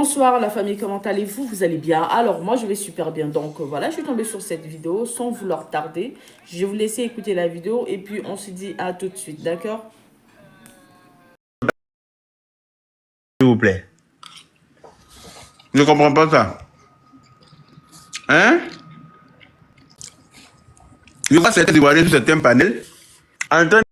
Bonsoir la famille, comment allez-vous? Vous allez bien? Alors moi je vais super bien. Donc voilà, je suis tombée sur cette vidéo sans vouloir tarder. Je vais vous laisser écouter la vidéo et puis on se dit à tout de suite, d'accord? S'il vous plaît. Je ne comprends pas ça. Hein? Je vois certains Ivoiriens sur certains panels en train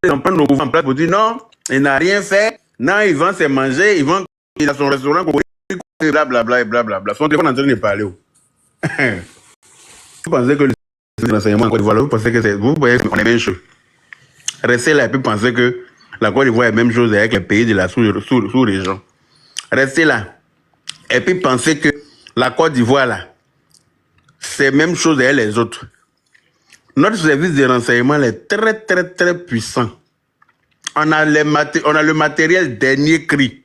de prendre nos gouvernements en place pour dire non, il n'a rien fait. Non, il vend ses manger, il a son restaurant, blablabla et blablabla. Son téléphone est en train de parler. Vous pensez que l'enseignement en Côte d'Ivoire, vous pensez que c'est. Vous voyez qu'on est bien chaud. Restez là et puis pensez que la Côte d'Ivoire est la même chose avec les pays de la sous-région. Restez là. Et puis pensez que la Côte d'Ivoire, là, c'est la même chose avec les autres. Notre service de renseignement est très, très, très puissant. On a le matériel dernier cri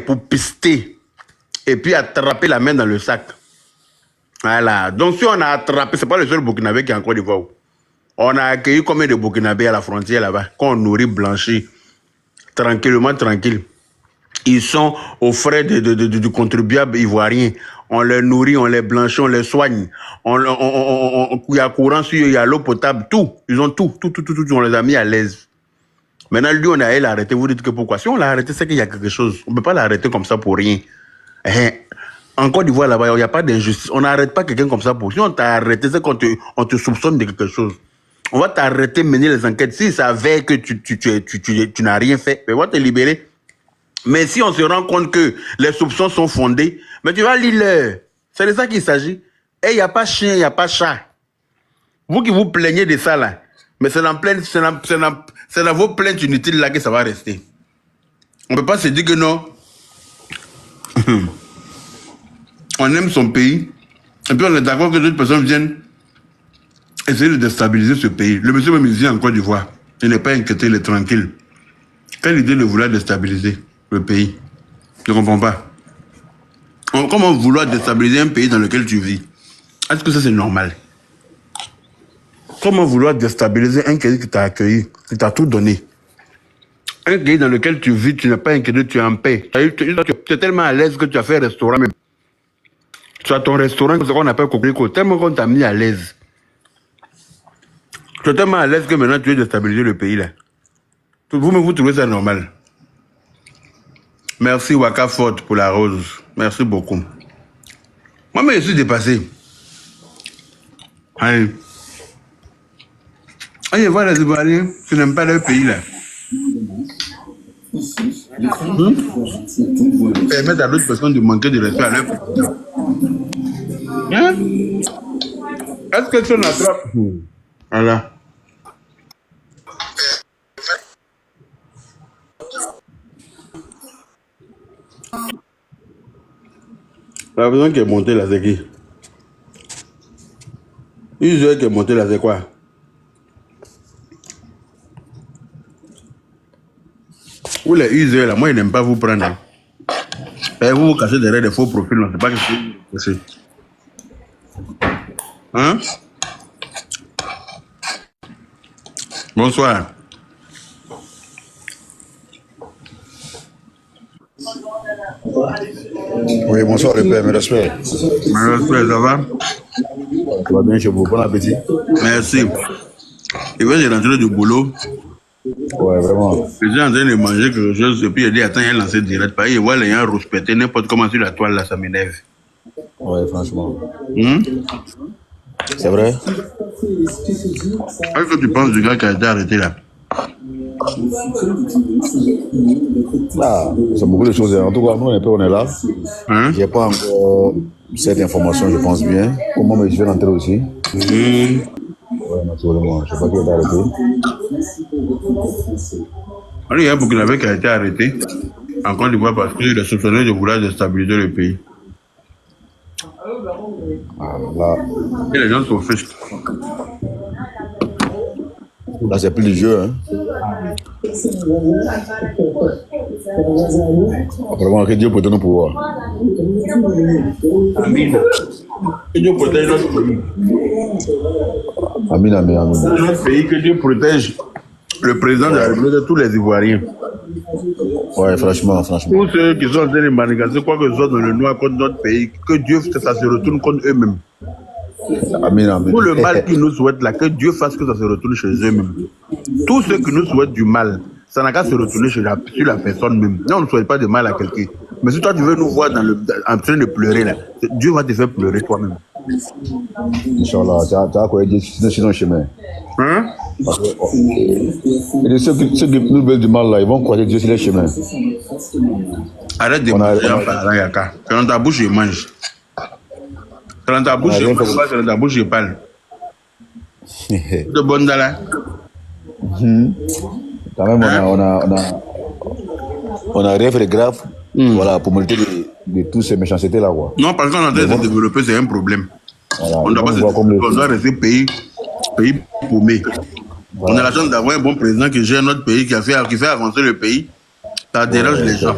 pour pister et puis attraper la main dans le sac. Voilà. Donc, si on a attrapé, c'est pas le seul Burkinabé qui est en Côte d'Ivoire. On a accueilli combien de Burkinabés à la frontière là-bas, qu'on nourrit blanchi, tranquillement, tranquille. Ils sont aux frais du contribuable ivoirien. On les nourrit, on les blanchit, on les soigne. Il y a courant, il y a l'eau potable, tout. Ils ont tout. On les a mis à l'aise. Maintenant, lui, on a allé l'arrêter. Vous dites que pourquoi? Si on l'a arrêté, c'est qu'il y a quelque chose. On ne peut pas l'arrêter comme ça pour rien. En Côte d'Ivoire, là-bas, il n'y a pas d'injustice. On n'arrête pas quelqu'un comme ça pour... Si on t'a arrêté, c'est qu'on te soupçonne de quelque chose. On va t'arrêter, mener les enquêtes. Si ça s'avère que tu n'as rien fait, on va te libérer. Mais si on se rend compte que les soupçons sont fondés, mais tu vas lire. C'est de ça qu'il s'agit. Et il n'y a pas chien, il n'y a pas chat. Vous qui vous plaignez de ça, là, mais c'est dans vos plaintes inutiles là que ça va rester. On ne peut pas se dire que non. On aime son pays. Et puis on est d'accord que d'autres personnes viennent essayer de déstabiliser ce pays. Le monsieur même ici en Côte d'Ivoire. Il n'est pas inquiété, il est tranquille. Quelle idée de vouloir déstabiliser le pays? Je ne comprends pas. Comment vouloir déstabiliser un pays dans lequel tu vis? Est-ce que ça c'est normal? Comment vouloir déstabiliser un pays qui t'a accueilli, qui t'a tout donné? Un pays dans lequel tu vis, tu n'es pas inquiété, tu es en paix. Tu es tellement à l'aise que tu as fait un restaurant même. Tu as ton restaurant, c'est ce qu'on appelle Coquelicot, tellement qu'on t'a mis à l'aise. Tu es tellement à l'aise que maintenant tu veux déstabiliser le pays là. Vous-même, vous trouvez ça normal? Merci Waka Ford pour la rose. Merci beaucoup. Moi, je suis dépassé. Allez. Allez voir les Ivoiriens qui n'aiment pas leur pays là. Permettre à d'autres personnes de manquer de respect à leur pays. Hein? Est-ce que ça n'attrape? Voilà. La personne qui est montée là, c'est qui? User qui est monté là, c'est quoi? Vous les users là, moi ils n'aiment pas vous prendre. Hein? Et vous vous cachez derrière des faux profils, non, c'est pas que c'est. Hein? Bonsoir. Oui, bonsoir le père, mes respects. Mes respects, ça va? Ça va bien chez vous, bon appétit. Merci. Et puis j'ai rentré du boulot. Ouais, vraiment. Je suis en train de manger quelque chose et puis il dit attends, il a lancé direct. Parce qu'il voit les gens rouspéter n'importe comment sur la toile là, ça m'énerve. Ouais, franchement. C'est vrai? Qu'est-ce que tu penses du gars qui a été arrêté là? Ah, c'est beaucoup de choses. En tout cas, nous, on est là. Hein? J'ai pas encore cette information, je pense bien. Comment mais je vais rentrer aussi? Ouais, naturellement. Je sais pas qui est arrêté. Alors, il y a beaucoup de qui a été arrêté en Côte d'Ivoire parce qu'il est soupçonné de vouloir déstabiliser le pays. Ah, là. Et les gens sont fiches. Là, c'est plus du jeu, hein. Vraiment, que Dieu peut donner le pouvoir. Amen. Que Dieu protège notre pays. Amen, amen, amen. Notre pays, que Dieu protège le président de la République de tous les Ivoiriens. Ouais, franchement. Tous ceux qui sont en train de manigancer quoi que ce soit dans le noir contre notre pays, que Dieu, ça se retourne contre eux-mêmes. Amen. Tout le mal qu'ils nous souhaitent là, que Dieu fasse que ça se retourne chez eux-mêmes. Tous ceux qui nous souhaitent du mal, ça n'a qu'à se retourner sur la personne même. Nous, on ne souhaite pas de mal à quelqu'un. Mais si toi, tu veux nous voir en train de pleurer là, Dieu va te faire pleurer toi-même. Inch'Allah, tu as quoi dire sur le chemin. Hein? Et ceux qui nous veulent du mal là, ils vont croiser Dieu sur le chemin. Arrête de manger en parlant, Yaka. C'est dans ta bouche, je mange. C'est dans ta bouche, je mange pas, c'est dans ta bouche, je parle. De bonne là. Quand même, on a rien fait de grave. Voilà, pour monter de toutes ces méchancetés là. Quoi. Non, parce qu'on est en train de se développer, c'est un problème. Voilà, On doit rester pays paumé. Voilà. On a la chance d'avoir un bon président qui gère notre pays, qui fait avancer le pays. Ça dérange les gens.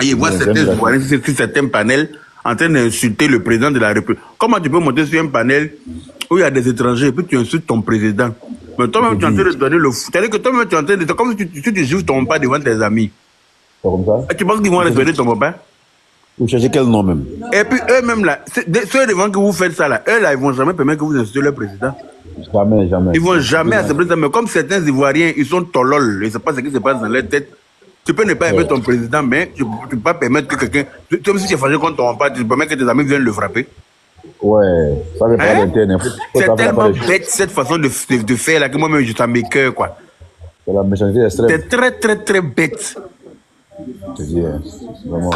Et ils voient certains panels en train d'insulter le président de la République. Comment tu peux monter sur un panel où il y a des étrangers et puis tu insultes ton président? Mais toi-même, tu es en train de donner le fou. C'est-à-dire que toi-même, tu es en train de... C'est comme si tu juges ton papa devant tes amis. C'est comme ça? Et tu penses qu'ils vont respecter ton papa? Vous cherchez quel nom même? Et puis eux-mêmes là, ceux devant que vous faites ça là, eux là, ils vont jamais permettre que vous insultez le président. Jamais. Ils vont jamais accepter ça. Mais comme certains Ivoiriens, ils sont tolol, ils ne savent pas ce qui se passe dans leur tête. Tu peux ne pas aimer ton président, mais tu ne peux pas permettre que quelqu'un, même si tu es fâché contre ton papa, tu peux permettre que tes amis viennent le frapper. Ouais, ça c'est pas l'interne. C'est tellement bête cette façon de faire là que moi-même je t'en m'écoeure quoi. C'est la méchanceté extrême. C'est très très très bête. Je te dis, vraiment.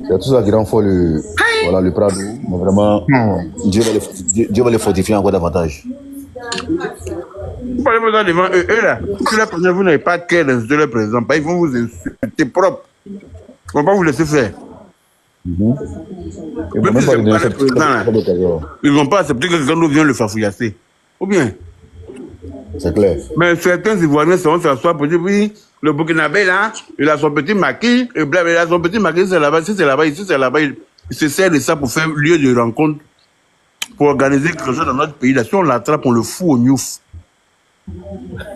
C'est tout ça qui rend fort le Prado. Mais vraiment, Dieu va les fortifier encore davantage. Vous parlez pas devant eux là. Si la première vous n'avez pas de cœur d'insulter le président, ils vont vous insulter propre. Ils ne vont pas vous laisser faire. Même si c'est pas le président là, ils ne vont pas accepter que quelqu'un d'autre vienne le farfouillasser. Ou bien. C'est clair. Mais certains Ivoiriens seront s'asseoir pour dire oui, le Burkinabé là, il a son petit maquis, il a son petit maquis, c'est là-bas, ici c'est là-bas, ici c'est là-bas. Il se sert de ça pour faire lieu de rencontre, pour organiser quelque chose dans notre pays. Là, si on l'attrape, on le fout au Niouf.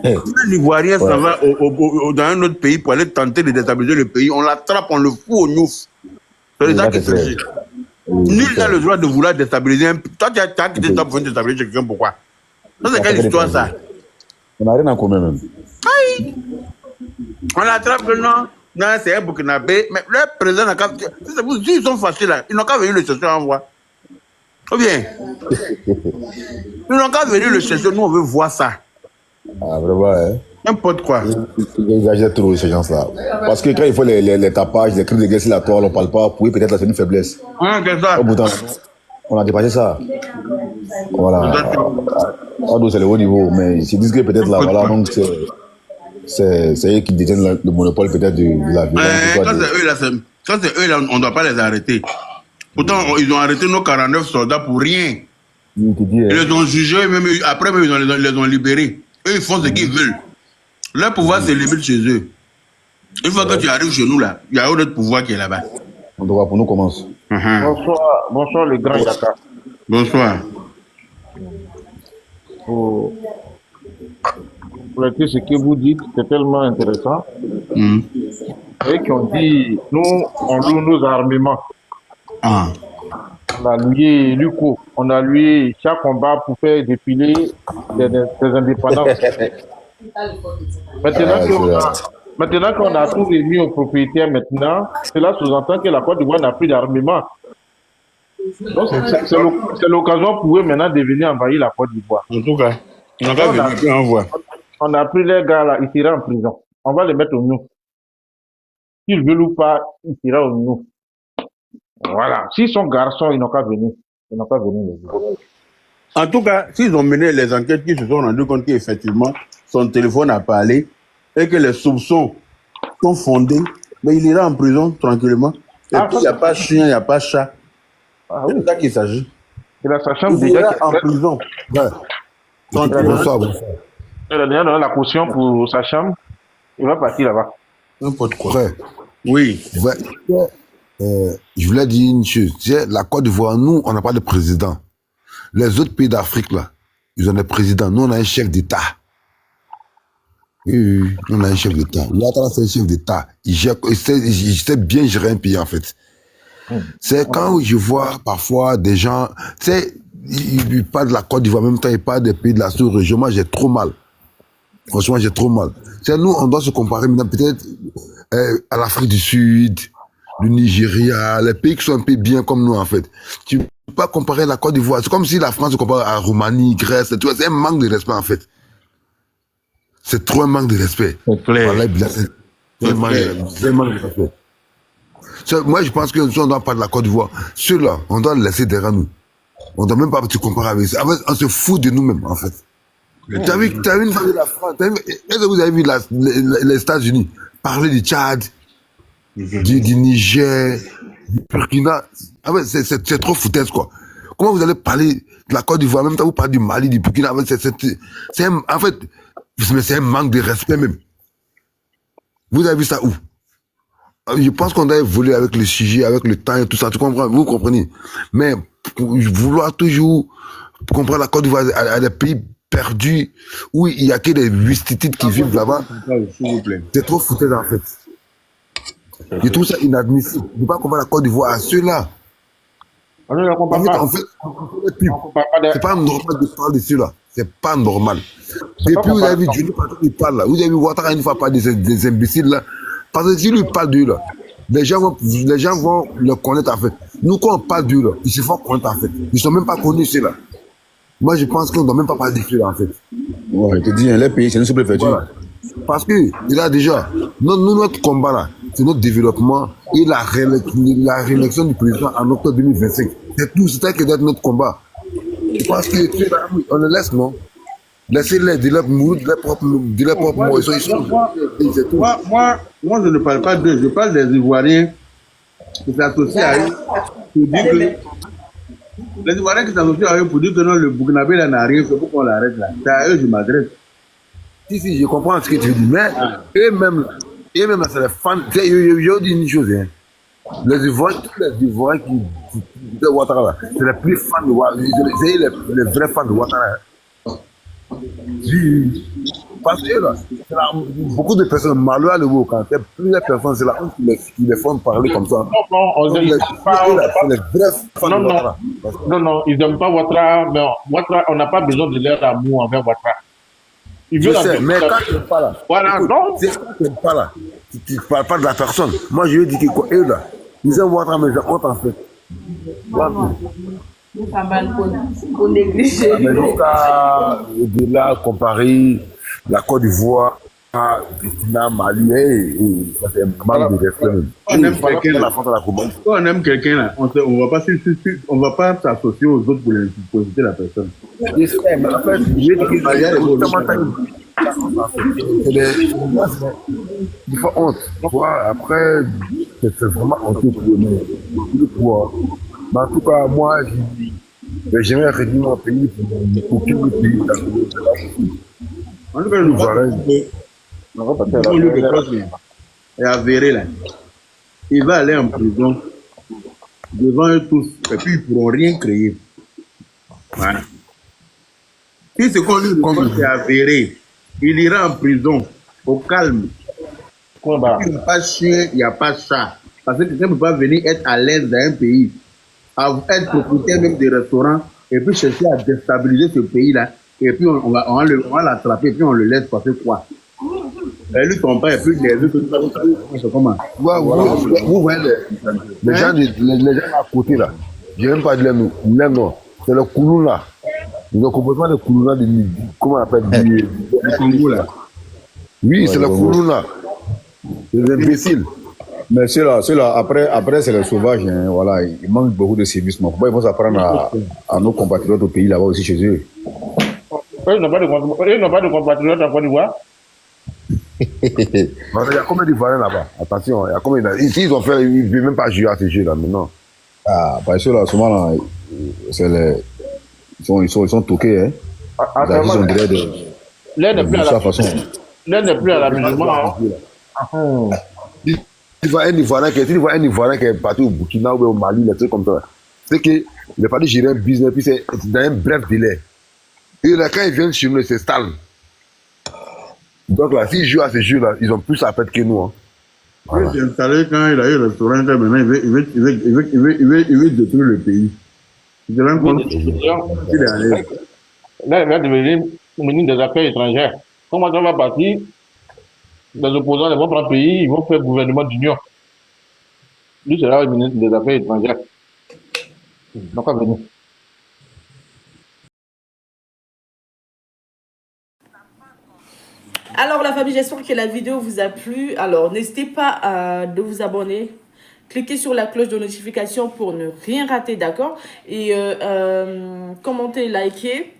Un Ivoirien s'en va dans un autre pays pour aller tenter de déstabiliser le pays, on l'attrape, on le fout au Niouf. C'est ça qu'il s'agit. Nul n'a le droit de vouloir déstabiliser un pays. Toi, tu as quitté ça pour déstabiliser quelqu'un, pourquoi? Ça, c'est quelle histoire ça? On n'a rien en commun même. Aïe! On l'attrape que non, c'est un Burkinabé, mais le président n'a qu'à... S'ils sont fâchés là, ils n'ont qu'à venir le chercher en voie. Ou bien, ils n'ont qu'à venir le chercher, nous on veut voir ça. Ah, vraiment, hein? N'importe quoi. Ils exagèrent trop, ces gens-là. Parce que quand il faut les tapages, les cris de guerre sur la toile, on ne parle pas, pour eux, peut-être là, c'est une faiblesse. C'est ça. Au bout d'un temps, on a dépassé ça. Voilà. C'est le haut niveau, mais ils se disent que peut-être là, voilà, donc c'est eux qui détiennent le monopole peut-être de la violence. Quand c'est eux là, on ne doit pas les arrêter. Pourtant, ils ont arrêté nos 49 soldats pour rien. Ils les ont jugés, même, après même, ils les ont libérés. Eux, ils font ce qu'ils veulent. Leur pouvoir se limite chez eux. Une fois que tu arrives chez nous, là, il y a un autre pouvoir qui est là-bas. On doit pour nous commence. Bonsoir les grands Yaka. Bonsoir. Pour ce que vous dites, c'est tellement intéressant. Vous savez qu'on dit, nous, on loue nos armements. On a loué Luco, on a loué chaque combat pour faire défiler des indépendants. Maintenant qu'on a tout remis aux propriétaires maintenant, cela sous-entend que la Côte d'Ivoire n'a plus d'armement. Donc c'est l'occasion pour eux maintenant de venir envahir la Côte d'Ivoire. En tout cas, on a pris les gars là, ils seront en prison. On va les mettre au nous. S'ils veulent ou pas, ils seront au nous. Voilà. S'ils sont garçons, ils n'ont qu'à venir. Ils n'ont qu'à venir les voir. En tout cas, s'ils ont mené les enquêtes, qui se sont rendus compte qu'effectivement, son téléphone a parlé et que les soupçons sont fondés, mais il ira en prison tranquillement. Et puis, il n'y a pas chien, il n'y a pas chat. C'est de ça qu'il s'agit. Il a sa chambre déjà ira en prison. Ouais. Bonsoir. Il a déjà donné la caution pour sa chambre. Il va partir là-bas. N'importe quoi. Ouais. Oui. Ouais. Je voulais dire une chose. Tu sais, la Côte d'Ivoire, nous, on n'a pas de président. Les autres pays d'Afrique, là, ils ont des présidents. Nous, on a un chef d'État. Oui, on a un chef d'État. Ouattara, c'est un chef d'État. Il sait bien gérer un pays, en fait. C'est quand je vois parfois des gens, tu sais, ils parlent de la Côte d'Ivoire, en même temps, ils parlent des pays de la sous-région. Moi, j'ai trop mal. Franchement, j'ai trop mal. C'est nous, on doit se comparer maintenant peut-être à l'Afrique du Sud, le Nigeria, les pays qui sont un peu bien comme nous, en fait. Tu ne peux pas comparer la Côte d'Ivoire. C'est comme si la France se compare à Roumanie, Grèce, tu vois, c'est un manque de respect, en fait. C'est trop un manque de respect. C'est clair. C'est un manque de respect. Moi, je pense que si on doit parler de la Côte d'Ivoire, ceux-là, on doit le laisser derrière nous. On ne doit même pas se comparer avec ça. En fait, on se fout de nous-mêmes, en fait. Tu as vu une fois de la France, est-ce que vous avez vu les États-Unis parler du Tchad, du Niger, du Burkina? En fait, c'est trop foutaise, quoi. Comment vous allez parler de la Côte d'Ivoire, même temps vous parlez du Mali, du Burkina? En fait, c'est un manque de respect même. Vous avez vu ça où? Je pense qu'on doit évoluer avec le sujet, avec le temps et tout ça, tu comprends? Vous comprenez? Mais vouloir toujours comprendre la Côte d'Ivoire à des pays perdus où il n'y a que des Wistitides qui vivent là-bas, c'est trop foutaise en fait. Je trouve ça inadmissible. Je ne peux pas comprendre la Côte d'Ivoire à ceux-là. En fait, c'est pas normal de parler de ceux-là. C'est pas normal. Depuis vous avez vu Johnny Patrick, il parle là. Vous avez vu Ouattara une fois parler des imbéciles là. Parce que si lui parle d'eux là, les gens vont le connaître en fait. Nous quand on parle d'eux là, ils se font connaître en fait. Ils ne sont même pas connus ceux là. Moi je pense qu'on ne doit même pas parler de ceux là en fait. Ouais, je te dis, les pays, c'est une sous-préfecture. Voilà. Parce que là déjà, notre combat là, c'est notre développement et la réélection du président en octobre 2025. C'est tout, c'est ça qui doit être notre combat. Parce que on le laisse, non? Laissez-les, dis-leur mourir, dis-leur propre mort. Moi, je ne parle pas d'eux, je parle des Ivoiriens qui s'associent à eux pour dire que les Ivoiriens qui s'associent à eux pour dire que non, le Burkinabé là n'a rien fait pour qu'on l'arrête là. C'est à eux que je m'adresse. Si, je comprends ce que tu dis, mais eux-mêmes, c'est les fans. Je dis une chose, hein. Les Ivoiriens, tous les Ivoiriens de Ouattara là, c'est les plus fans de Ouattara. C'est les vrais fans de Ouattara. Parce que là, beaucoup de personnes malheureuses à l'eau, quand il y a plusieurs personnes, c'est la honte qui les font parler comme ça. Non, ils n'aiment pas Ouattara, mais Ouattara, on n'a pas besoin de leur amour envers Ouattara. Je sais, mais quand tu n'es pas là, voilà, non. C'est quand tu n'es pas là, tu ne parles pas de la personne. Moi, je lui dis que quoi, eux là, ils aiment Ouattara, mais ils ont honte en fait. Pas mal pour négliger. Mais jusqu'à de là, comparer la Côte d'Ivoire, Burkina, Mali, ça fait un manque de respect. On aime quelqu'un là, on ne va pas s'associer aux autres pour éviter la personne. J'espère, mais en fait, je dis que il faut honte. Après, c'est vraiment honteux pour pouvoir. Mais en tout cas, moi, j'ai jamais réduit mon pays pour aucun autre pays. En tout cas, nous et avéré là. Il va aller en prison devant eux tous, et puis ils ne pourront rien créer. Voilà. Si ce qu'on lui reproche est avéré, il ira en prison au calme. Il n'y a pas chien, il n'y a pas chat. Parce que quelqu'un ne peut pas venir être à l'aise dans un pays, être propriétaire même des restaurants, et puis chercher à déstabiliser ce pays-là, et puis on va l'attraper, et puis on le laisse passer quoi. Et lui, son père, et puis les autres, c'est comment? Vous voyez les gens à côté là, je n'ai même pas dit les noms, c'est le Koulou là. Le comportement de Koulou là, comment on appelle le Congo là. Oui, c'est le Koulou là. C'est des imbéciles. Mais ceux-là, après c'est les sauvages, hein, voilà, il manque beaucoup de civisme. Ils vont s'apprendre à nos compatriotes au pays là-bas aussi chez eux. Ils n'ont pas de compatriotes en Côte d'Ivoire. Il y a combien d'Ivoiriens là-bas? Attention, il y a combien ici, ils ne veulent même pas jouer à ce jeu là maintenant. Ah, parce que là, souvent là, ils sont toqués, hein. Ils sont l'air n'est plus à la musulmane. Tu vois un Ivoirien qui est parti au Burkina ou au Mali, des trucs comme ça. C'est qu'il est parti gérer un business, puis c'est dans un bref délai. Et là, quand ils viennent chez nous, ils s'installent. Donc là, s'ils jouent à ce jeu-là, ils ont plus à perdre que nous. Hein. Voilà. Il s'est installé quand il a eu le restaurant, maintenant il veut détruire le pays. Il se rend compte qu'il est à l'aise. Là, il va devenir ministre des Affaires étrangères. Comment ça va partir? Les opposants vont prendre le pays, ils vont faire gouvernement d'union. Lui sera le ministre des Affaires étrangères. Donc, à venir. Alors la famille, j'espère que la vidéo vous a plu. Alors n'hésitez pas de vous abonner. Cliquez sur la cloche de notification pour ne rien rater, d'accord? Et commentez, likez.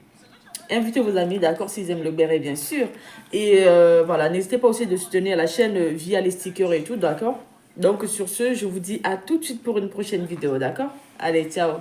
Invitez vos amis, d'accord, s'ils aiment le béret, bien sûr. Et voilà, n'hésitez pas aussi de soutenir la chaîne via les stickers et tout, d'accord? Donc sur ce, je vous dis à tout de suite pour une prochaine vidéo, d'accord? Allez, ciao!